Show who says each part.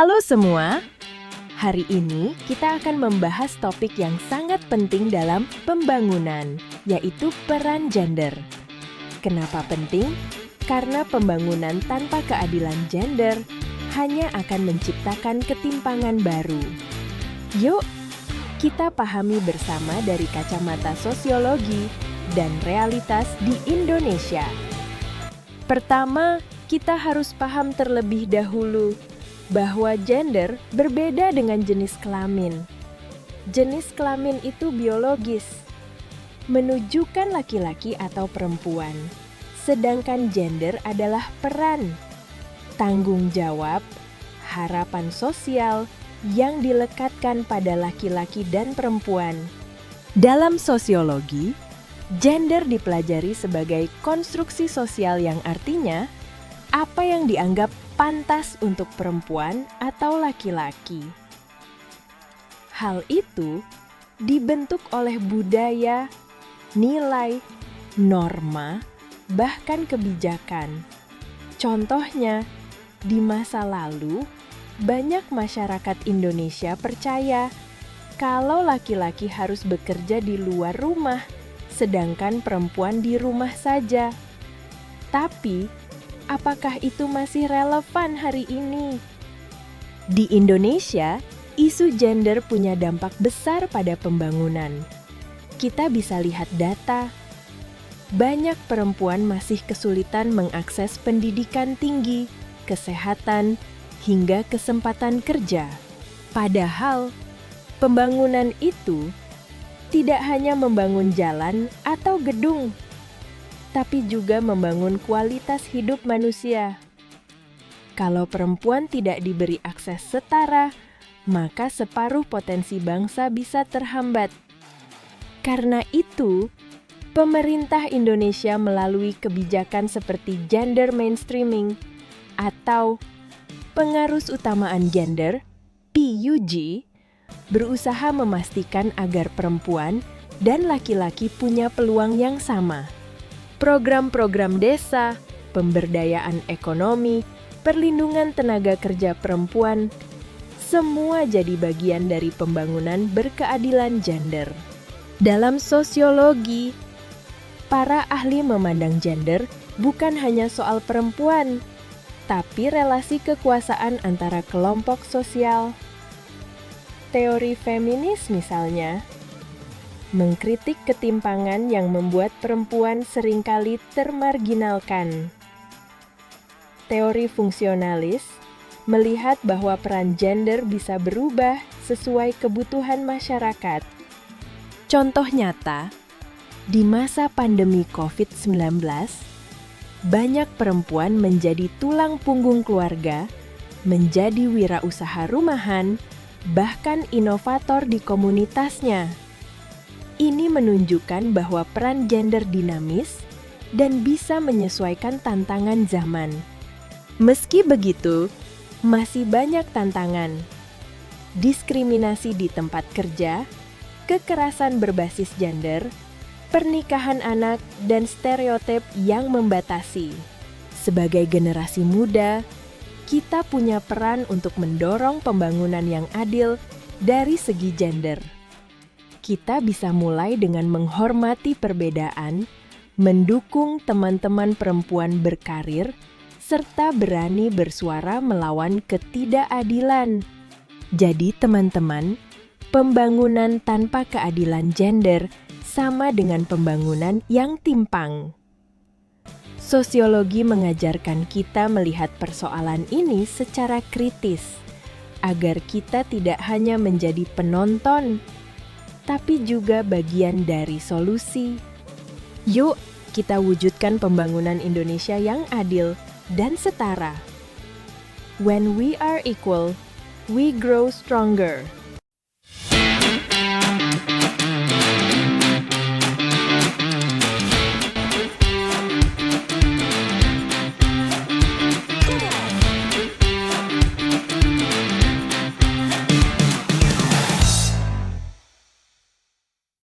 Speaker 1: Halo semua, hari ini kita akan membahas topik yang sangat penting dalam pembangunan, yaitu peran gender. Kenapa penting? Karena pembangunan tanpa keadilan gender hanya akan menciptakan ketimpangan baru. Yuk, kita pahami bersama dari kacamata sosiologi dan realitas di Indonesia. Pertama, kita harus paham terlebih dahulu bahwa gender berbeda dengan jenis kelamin. Jenis kelamin itu biologis, menunjukkan laki-laki atau perempuan. Sedangkan gender adalah peran, tanggung jawab, harapan sosial yang dilekatkan pada laki-laki dan perempuan. Dalam sosiologi, gender dipelajari sebagai konstruksi sosial yang artinya apa yang dianggap pantas untuk perempuan atau laki-laki. Hal itu dibentuk oleh budaya, nilai, norma, bahkan kebijakan. Contohnya, di masa lalu, banyak masyarakat Indonesia percaya kalau laki-laki harus bekerja di luar rumah, sedangkan perempuan di rumah saja. Tapi, apakah itu masih relevan hari ini? Di Indonesia, isu gender punya dampak besar pada pembangunan. Kita bisa lihat data. Banyak perempuan masih kesulitan mengakses pendidikan tinggi, kesehatan, hingga kesempatan kerja. Padahal, pembangunan itu tidak hanya membangun jalan atau gedung, tapi juga membangun kualitas hidup manusia. Kalau perempuan tidak diberi akses setara, maka separuh potensi bangsa bisa terhambat. Karena itu, pemerintah Indonesia melalui kebijakan seperti gender mainstreaming atau pengarus utamaan gender, PUG, berusaha memastikan agar perempuan dan laki-laki punya peluang yang sama. Program-program desa, pemberdayaan ekonomi, perlindungan tenaga kerja perempuan, semua jadi bagian dari pembangunan berkeadilan gender. Dalam sosiologi, para ahli memandang gender bukan hanya soal perempuan, tapi relasi kekuasaan antara kelompok sosial. Teori feminis misalnya, mengkritik ketimpangan yang membuat perempuan seringkali termarginalkan. Teori fungsionalis melihat bahwa peran gender bisa berubah sesuai kebutuhan masyarakat. Contoh nyata, di masa pandemi COVID-19, banyak perempuan menjadi tulang punggung keluarga, menjadi wirausaha rumahan, bahkan inovator di komunitasnya. Ini menunjukkan bahwa peran gender dinamis dan bisa menyesuaikan tantangan zaman. Meski begitu, masih banyak tantangan. Diskriminasi di tempat kerja, kekerasan berbasis gender, pernikahan anak, dan stereotip yang membatasi. Sebagai generasi muda, kita punya peran untuk mendorong pembangunan yang adil dari segi gender. Kita bisa mulai dengan menghormati perbedaan, mendukung teman-teman perempuan berkarir, serta berani bersuara melawan ketidakadilan. Jadi teman-teman, pembangunan tanpa keadilan gender sama dengan pembangunan yang timpang. Sosiologi mengajarkan kita melihat persoalan ini secara kritis, agar kita tidak hanya menjadi penonton, tapi juga bagian dari solusi. Yuk, kita wujudkan pembangunan Indonesia yang adil dan setara. When we are equal, we grow stronger.